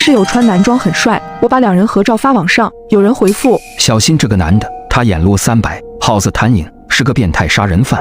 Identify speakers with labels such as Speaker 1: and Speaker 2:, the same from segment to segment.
Speaker 1: 室友穿男装很帅，我把两人合照发网上，有人回复：
Speaker 2: 小心这个男的，他眼落300，耗子贪影，是个变态杀人犯。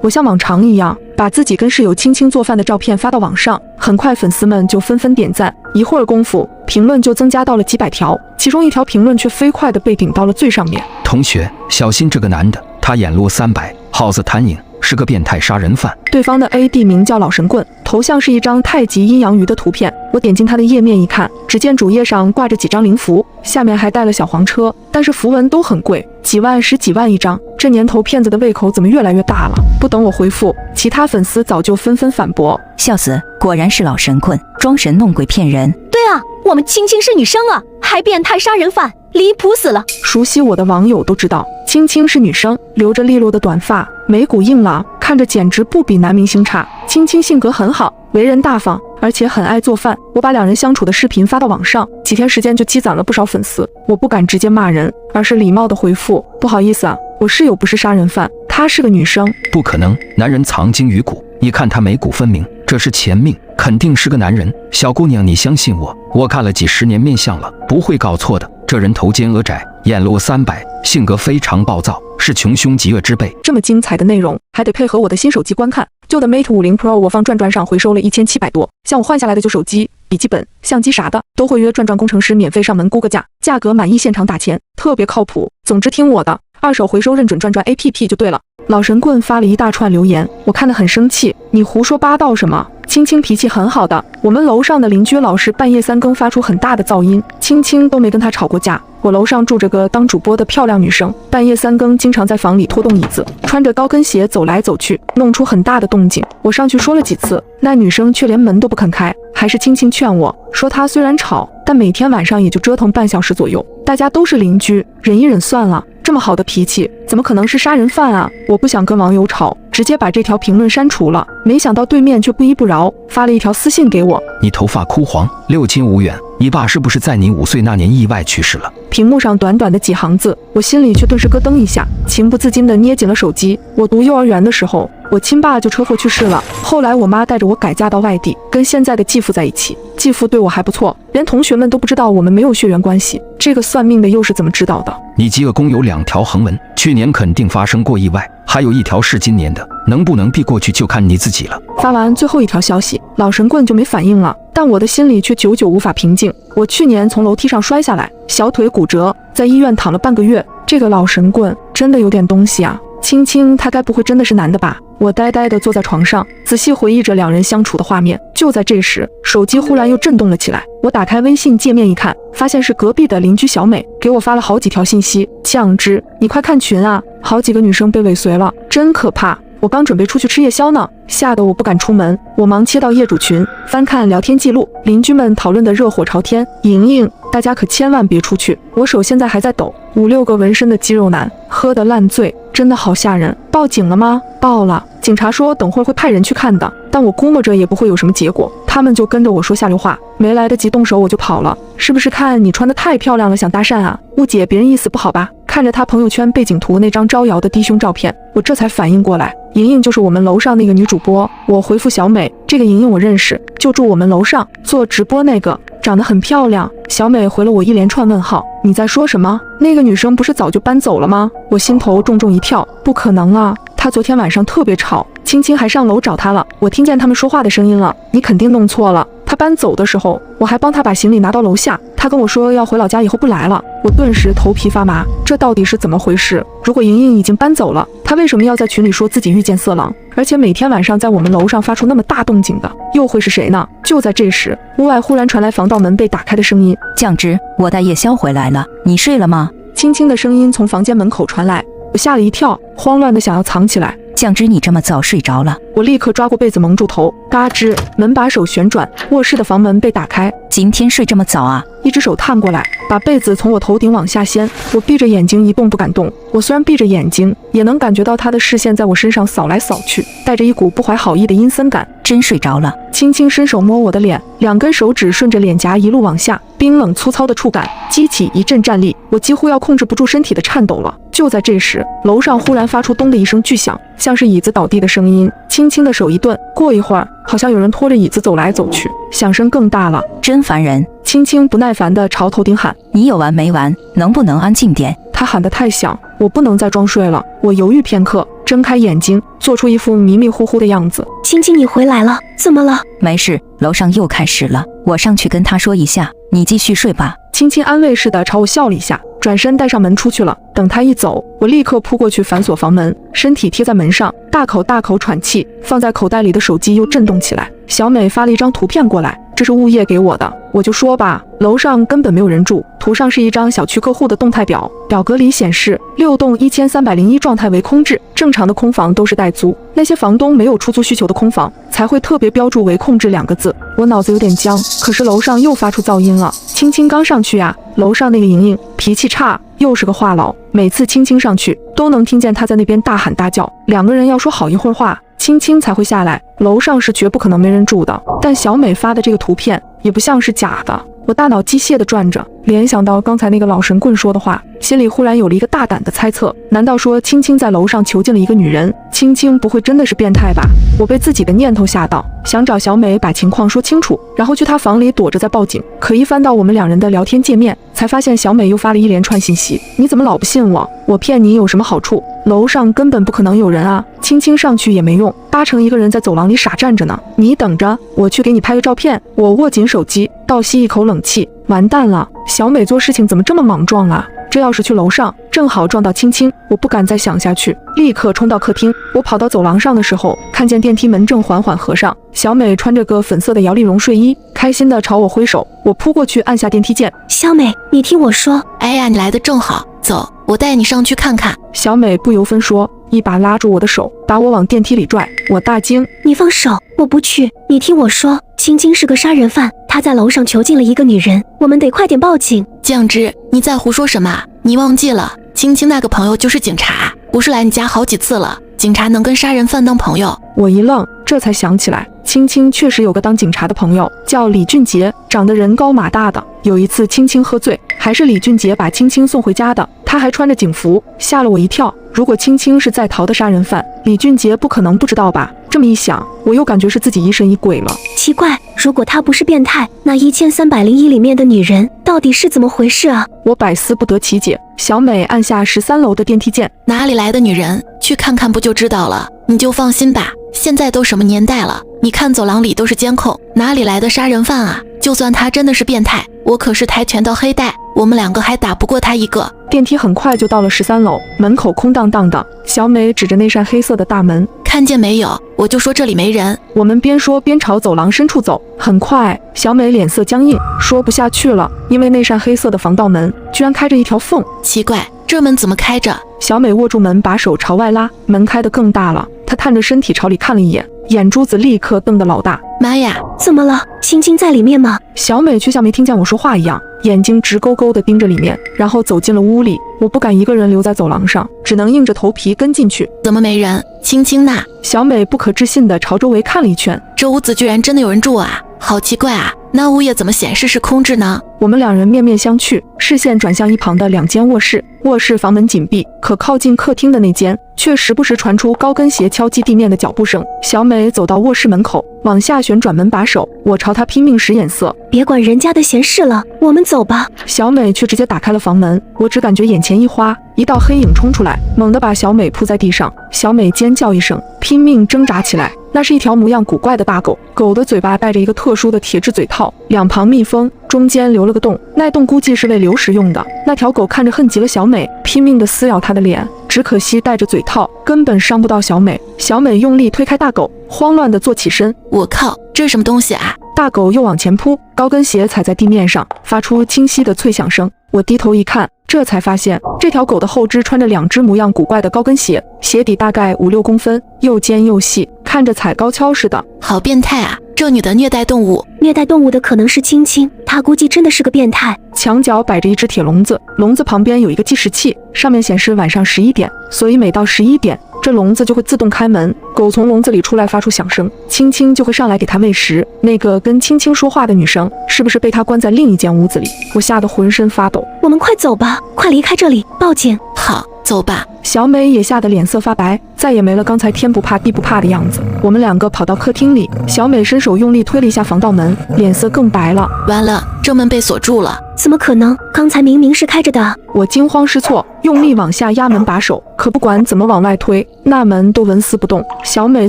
Speaker 1: 我像往常一样把自己跟室友青青做饭的照片发到网上，很快粉丝们就纷纷点赞，一会儿功夫评论就增加到了几百条，其中一条评论却飞快地被顶到了最上面。
Speaker 2: 同学，小心这个男的，他眼落300，耗子贪影，是个变态杀人犯。
Speaker 1: 对方的 AD 名叫老神棍，头像是一张太极阴阳鱼的图片。我点进他的页面一看，只见主页上挂着几张灵符，下面还带了小黄车，但是符文都很贵，几万十几万一张。这年头骗子的胃口怎么越来越大了？不等我回复，其他粉丝早就纷纷反驳：
Speaker 3: 笑死，果然是老神棍，装神弄鬼骗人。
Speaker 4: 对啊，我们青青是女生啊，还变态杀人犯，离谱死了。
Speaker 1: 熟悉我的网友都知道，青青是女生，留着利落的短发，眉骨硬朗，看着简直不比男明星差。青青性格很好，为人大方，而且很爱做饭。我把两人相处的视频发到网上，几天时间就积攒了不少粉丝。我不敢直接骂人，而是礼貌的回复：不好意思啊，我室友不是杀人犯，她是个女生。
Speaker 2: 不可能，男人藏精于骨，你看他眉骨分明，这是前命，肯定是个男人。小姑娘，你相信我，我看了几十年面相了，不会搞错的。这人头尖额窄，眼落300，性格非常暴躁，是穷凶极恶之辈。
Speaker 1: 这么精彩的内容还得配合我的新手机观看。旧的 Mate 50 Pro 我放转转上回收了1700多，像我换下来的旧手机、笔记本、相机啥的都会约转转工程师免费上门估个价，价格满意现场打钱，特别靠谱。总之听我的，二手回收认准转转 APP 就对了。老神棍发了一大串留言，我看得很生气，你胡说八道什么？青青脾气很好的，我们楼上的邻居老是半夜3更发出很大的噪音，青青都没跟他吵过架。我楼上住着个当主播的漂亮女生，半夜3更经常在房里拖动椅子，穿着高跟鞋走来走去，弄出很大的动静。我上去说了几次，那女生却连门都不肯开，还是青青劝我说她虽然吵，但每天晚上也就折腾半小时左右，大家都是邻居，忍一忍算了。这么好的脾气，怎么可能是杀人犯啊？我不想跟网友吵，直接把这条评论删除了。没想到对面却不依不饶，发了一条私信给我：
Speaker 2: 你头发枯黄，六亲无缘，你爸是不是在你5岁那年意外去世了？
Speaker 1: 屏幕上短短的几行字，我心里却顿时咯噔一下，情不自禁地捏紧了手机。我读幼儿园的时候，我亲爸就车祸去世了，后来我妈带着我改嫁到外地，跟现在的继父在一起。继父对我还不错，连同学们都不知道我们没有血缘关系。这个算命的又是怎么知道的？
Speaker 2: 你饥饿宫有2条横纹，去年肯定发生过意外，还有1条是今年的，能不能避过去就看你自己了。
Speaker 1: 发完最后一条消息，老神棍就没反应了，但我的心里却久久无法平静。我去年从楼梯上摔下来，小腿骨折，在医院躺了半个月。这个老神棍真的有点东西啊！青青他该不会真的是男的吧？我呆呆地坐在床上，仔细回忆着两人相处的画面。就在这时，手机忽然又震动了起来。我打开微信界面一看，发现是隔壁的邻居小美给我发了好几条信息：酱汁，你快看群啊，好几个女生被尾随了，真可怕。我刚准备出去吃夜宵呢，吓得我不敢出门。我忙切到业主群，翻看聊天记录，邻居们讨论的热火朝天。莹莹，大家可千万别出去，我手现在还在抖。5、6个纹身的肌肉男，喝得烂醉，真的好吓人。报警了吗？报了，警察说等会儿会派人去看的，但我估摸着也不会有什么结果。他们就跟着我说下流话，没来得及动手我就跑了。是不是看你穿得太漂亮了想搭讪啊？误解别人意思不好吧？看着他朋友圈背景图那张招摇的低胸照片，我这才反应过来，莹莹就是我们楼上那个女主播。我回复小美，这个莹莹我认识，就住我们楼上，做直播那个，长得很漂亮。小美回了我一连串问号，你在说什么？那个女生不是早就搬走了吗？我心头重重一跳，不可能啊，她昨天晚上特别吵，青青还上楼找她了，我听见他们说话的声音了。你肯定弄错了，她搬走的时候，我还帮她把行李拿到楼下，她跟我说要回老家以后不来了，我顿时头皮发麻，这到底是怎么回事？如果莹莹已经搬走了，她为什么要在群里说自己遇见色狼，而且每天晚上在我们楼上发出那么大动静的，又会是谁呢？就在这时，屋外忽然传来防盗门被打开的声音，
Speaker 3: 酱汁，我带夜宵回来了，你睡了吗？
Speaker 1: 轻轻的声音从房间门口传来，我吓了一跳，慌乱的想要藏起来。
Speaker 3: 酱汁，你这么早睡着了？
Speaker 1: 我立刻抓过被子蒙住头，嘎吱，门把手旋转，卧室的房门被打开。
Speaker 3: 今天睡这么早啊？
Speaker 1: 一只手探过来，把被子从我头顶往下掀。我闭着眼睛一动不敢动。我虽然闭着眼睛，也能感觉到他的视线在我身上扫来扫去，带着一股不怀好意的阴森感。
Speaker 3: 真睡着了？
Speaker 1: 轻轻伸手摸我的脸， 2根手指顺着脸颊一路往下，冰冷粗糙的触感激起一阵战栗，我几乎要控制不住身体的颤抖了。就在这时，楼上忽然发出咚的一声巨响，像是椅子倒地的声音。轻轻的手一顿，过一会儿，好像有人拖着椅子走来走去，响声更大了。
Speaker 3: 真烦人！
Speaker 1: 青青不耐烦地朝头顶喊：“
Speaker 3: 你有完没完？能不能安静点？”
Speaker 1: 他喊得太响，我不能再装睡了。我犹豫片刻，睁开眼睛，做出一副迷迷糊糊的样子。
Speaker 4: 青青，你回来了，怎么了？
Speaker 3: 没事，楼上又开始了，我上去跟他说一下，你继续睡吧。
Speaker 1: 青青安慰似的朝我笑了一下，转身带上门出去了。等他一走，我立刻扑过去反锁房门，身体贴在门上，大口大口喘气。放在口袋里的手机又震动起来。小美发了一张图片过来，这是物业给我的。我就说吧，楼上根本没有人住。图上是一张小区客户的动态表，表格里显示6栋1301状态为空置，正常的空房都是待租，那些房东没有出租需求的空房才会特别标注为空置2个字。我脑子有点僵，可是楼上又发出噪音了。青青刚上去啊，楼上那个莹莹脾气差，又是个话痨，每次青青上去都能听见她在那边大喊大叫，2个人要说好一会儿话，青青才会下来。楼上是绝不可能没人住的，但小美发的这个图片也不像是假的。我大脑机械地转着，联想到刚才那个老神棍说的话，心里忽然有了一个大胆的猜测：难道说青青在楼上囚禁了一个女人？青青不会真的是变态吧？我被自己的念头吓到，想找小美把情况说清楚，然后去她房里躲着再报警。可一翻到我们2人的聊天界面，才发现小美又发了一连串信息：你怎么老不信我？我骗你有什么好处？楼上根本不可能有人啊！青青上去也没用，8成一个人在走廊里傻站着呢。你等着，我去给你拍个照片。我握紧手机，倒吸一口冷气，完蛋了！小美做事情怎么这么莽撞啊？这要是去楼上，正好撞到青青，我不敢再想下去，立刻冲到客厅。我跑到走廊上的时候，看见电梯门正缓缓合上，小美穿着个粉色的摇粒绒睡衣，开心地朝我挥手。我扑过去按下电梯键。
Speaker 4: 小美，你听我说。
Speaker 5: 哎呀，你来的正好，走，我带你上去看看。
Speaker 1: 小美不由分说，一把拉住我的手，把我往电梯里拽。我大惊：
Speaker 4: 你放手，我不去。你听我说，青青是个杀人犯，他在楼上囚禁了一个女人，我们得快点报警。
Speaker 5: 酱汁，你在胡说什么？你忘记了，青青那个朋友就是警察，不是来你家好几次了，警察能跟杀人犯当朋友？
Speaker 1: 我一愣，这才想起来，青青确实有个当警察的朋友，叫李俊杰，长得人高马大的。有一次青青喝醉，还是李俊杰把青青送回家的，他还穿着警服，吓了我一跳。如果青青是在逃的杀人犯，李俊杰不可能不知道吧？这么一想，我又感觉是自己疑神疑鬼了。
Speaker 4: 奇怪，如果他不是变态，那1301里面的女人到底是怎么回事啊？
Speaker 1: 我百思不得其解。小美按下13楼的电梯键。
Speaker 5: 哪里来的女人？去看看不就知道了。你就放心吧，现在都什么年代了，你看走廊里都是监控，哪里来的杀人犯啊？就算他真的是变态，我可是跆拳道黑带，我们2个还打不过他一个。
Speaker 1: 电梯很快就到了13楼，门口空荡荡的。小美指着那扇黑色的大门，
Speaker 5: 看见没有？我就说这里没人。
Speaker 1: 我们边说边朝走廊深处走。很快，小美脸色僵硬，说不下去了，因为那扇黑色的防盗门居然开着一条缝。
Speaker 5: 奇怪，这门怎么开着？
Speaker 1: 小美握住门把手朝外拉，门开得更大了。她探着身体朝里看了一眼，眼珠子立刻瞪得老大。
Speaker 5: 妈呀，
Speaker 4: 怎么了？青青在里面吗？
Speaker 1: 小美却像没听见我说话一样，眼睛直勾勾地盯着里面，然后走进了屋里。我不敢一个人留在走廊上，只能硬着头皮跟进去。
Speaker 5: 怎么没人？青青呢？
Speaker 1: 小美不可置信地朝周围看了一圈，
Speaker 5: 这屋子居然真的有人住啊，好奇怪啊！那物业怎么显示是空置呢？
Speaker 1: 我们2人面面相觑，视线转向一旁的2间卧室。卧室房门紧闭，可靠近客厅的那间却时不时传出高跟鞋敲击地面的脚步声。小美走到卧室门口，往下旋转门把手，我朝她拼命使眼色，
Speaker 4: 别管人家的闲事了，我们走吧。
Speaker 1: 小美却直接打开了房门，我只感觉眼前一花，一道黑影冲出来，猛地把小美扑在地上。小美尖叫一声，拼命挣扎起来。那是一条模样古怪的大狗，狗的嘴巴戴着一个特殊的铁质嘴套，2旁密封，中间留了个洞，那洞估计是喂流食用的。那条狗看着恨极了小美，拼命地撕咬她的脸，只可惜戴着嘴套，根本伤不到小美。小美用力推开大狗，慌乱地坐起身。
Speaker 5: 我靠，这是什么东西啊？
Speaker 1: 大狗又往前扑，高跟鞋踩在地面上，发出清晰的脆响声。我低头一看，这才发现这条狗的后肢穿着2只模样古怪的高跟鞋，鞋底大概5-6公分，又尖又细，看着踩高跷似的。
Speaker 5: 好变态啊！这女的虐待动物，
Speaker 4: 虐待动物的可能是青青，她估计真的是个变态。
Speaker 1: 墙角摆着一只铁笼子，笼子旁边有一个计时器，上面显示晚上11点，所以每到11点，这笼子就会自动开门，狗从笼子里出来发出响声，青青就会上来给它喂食。那个跟青青说话的女生，是不是被她关在另一间屋子里？我吓得浑身发抖。
Speaker 4: 我们快走吧，快离开这里，报警。
Speaker 5: 好，走吧。
Speaker 1: 小美也吓得脸色发白，再也没了刚才天不怕地不怕的样子。我们两个跑到客厅里，小美伸手用力推了一下防盗门，脸色更白了。
Speaker 5: 完了，这门被锁住了。
Speaker 4: 怎么可能？刚才明明是开着的。
Speaker 1: 我惊慌失措，用力往下压门把手，可不管怎么往外推，那门都纹丝不动。小美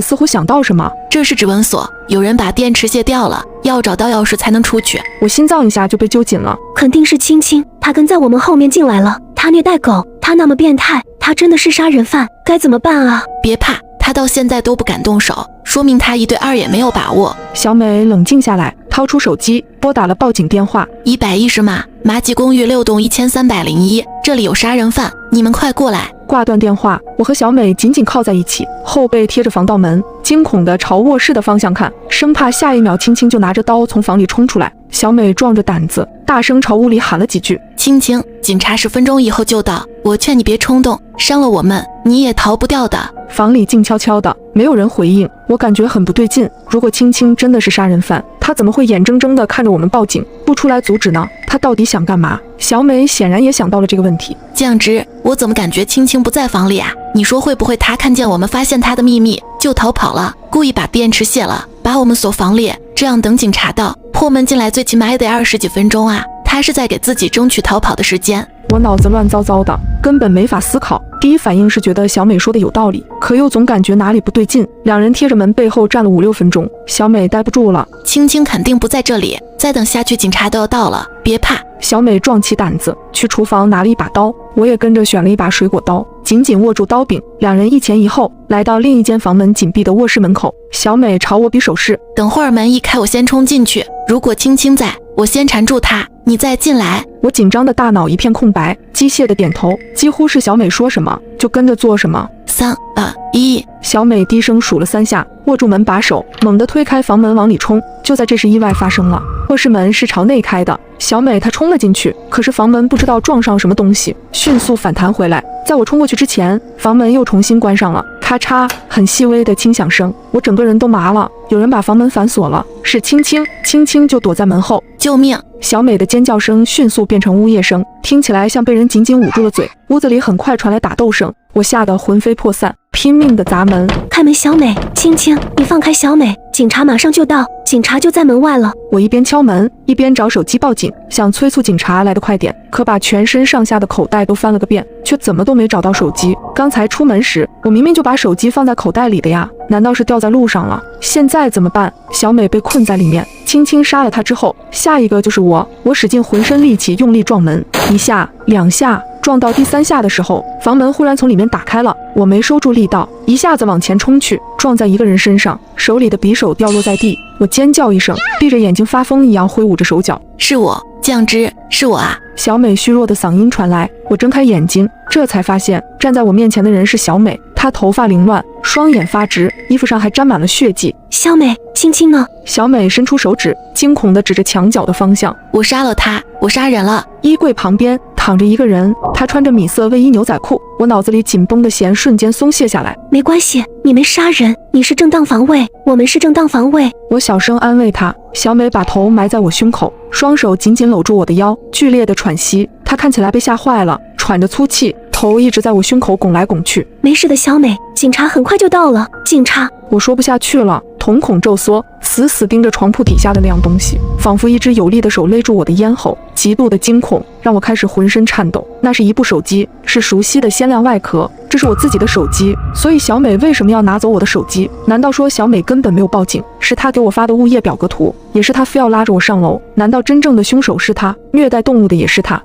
Speaker 1: 似乎想到什么，
Speaker 5: 这是指纹锁，有人把电池卸掉了，要找到钥匙才能出去。
Speaker 1: 我心脏一下就被揪紧了。
Speaker 4: 肯定是青青，她跟在我们后面进来了，她虐待狗，她那么变态，她真的是杀人犯，该怎么办啊？
Speaker 5: 别怕，她到现在都不敢动手，说明她一对二也没有把握。
Speaker 1: 小美冷静下来，掏出手机拨打了报警电话。
Speaker 5: 110码，马吉公寓6栋1301，这里有杀人犯，你们快过来。
Speaker 1: 挂断电话，我和小美紧紧靠在一起，后背贴着防盗门，惊恐地朝卧室的方向看，生怕下一秒青青就拿着刀从房里冲出来。小美壮着胆子，大声朝屋里喊了几句：“
Speaker 5: 青青，警察10分钟以后就到，我劝你别冲动，伤了我们，你也逃不掉的。”
Speaker 1: 房里静悄悄的，没有人回应，我感觉很不对劲。如果青青真的是杀人犯，她怎么会眼睁睁地看着我们报警，不出来阻止呢？她到底想干嘛？小美显然也想到了这个问题。
Speaker 5: 酱汁，我怎么感觉青青不在房里啊？你说会不会她看见我们发现她的秘密就逃跑了，故意把电池卸了，把我们锁房里，这样等警察到，破门进来最起码也得20几分钟啊。她是在给自己争取逃跑的时间。
Speaker 1: 我脑子乱糟糟的，根本没法思考。第一反应是觉得小美说的有道理，可又总感觉哪里不对劲。两人贴着门背后站了5、6分钟，小美待不住了。
Speaker 5: 青青肯定不在这里，再等下去警察都要到了，别怕。
Speaker 1: 小美壮起胆子去厨房拿了一把刀，我也跟着选了一把水果刀，紧紧握住刀柄。两人一前一后来到另一间房门紧闭的卧室门口，小美朝我比手势，
Speaker 5: 等会儿门一开我先冲进去，如果青青在，我先缠住她，你再进来。
Speaker 1: 我紧张的大脑一片空白，机械的点头，几乎是小美说什么就跟着做什么。
Speaker 5: 3、2、1，
Speaker 1: 小美低声数了3下，握住门把手，猛地推开房门往里冲。就在这时，意外发生了，卧室门是朝内开的，小美她冲了进去，可是房门不知道撞上什么东西，迅速反弹回来。在我冲过去之前，房门又重新关上了，咔嚓，很细微的轻响声，我整个人都麻了。有人把房门反锁了，是青青，青青就躲在门后。
Speaker 5: 救命！
Speaker 1: 小美的尖叫声迅速变成呜咽声，听起来像被人紧紧捂住了嘴。屋子里很快传来打斗声，我吓得魂飞魄散，拼命的砸门。
Speaker 4: 开门，小美，青青，你放开小美，警察马上就到，警察就在门外了。
Speaker 1: 我一边敲门一边找手机报警，想催促警察来得快点，可把全身上下的口袋都翻了个遍，却怎么都没找到手机。刚才出门时，我明明就把手机放在口袋里的呀，难道是掉在路上了？现在怎么办？小美被困在里面，青青杀了她之后，下一个就是我。我使尽浑身力气用力撞门，1下、2下，撞到第3下的时候，房门忽然从里面打开了，我没收住力道，一下子往前冲去，撞在一个人身上，手里的匕首掉落在地，我尖叫一声，闭着眼睛发疯一样挥舞着手脚。
Speaker 5: 是我，酱汁，是我啊！
Speaker 1: 小美虚弱的嗓音传来，我睁开眼睛，这才发现站在我面前的人是小美，她头发凌乱，双眼发直，衣服上还沾满了血迹。
Speaker 4: 小美，青青呢？
Speaker 1: 小美伸出手指，惊恐地指着墙角的方向。
Speaker 5: 我杀了他，我杀人了。
Speaker 1: 衣柜旁边躺着一个人，他穿着米色卫衣牛仔裤。我脑子里紧绷的弦瞬间松懈下来。
Speaker 4: 没关系，你没杀人，你是正当防卫，我们是正当防卫。
Speaker 1: 我小声安慰她。小美把头埋在我胸口，双手紧紧搂住我的腰，剧烈的喘息。她看起来被吓坏了，喘着粗气，头一直在我胸口拱来拱去。
Speaker 4: 没事的，小美，警察很快就到了。警察，
Speaker 1: 我说不下去了，瞳孔骤缩，死死盯着床铺底下的那样东西，仿佛一只有力的手勒住我的咽喉。极度的惊恐让我开始浑身颤抖。那是一部手机，是熟悉的鲜亮外壳，这是我自己的手机。所以小美为什么要拿走我的手机？难道说小美根本没有报警，是她给我发的物业表格图，也是她非要拉着我上楼？难道真正的凶手是她，虐待动物的也是她？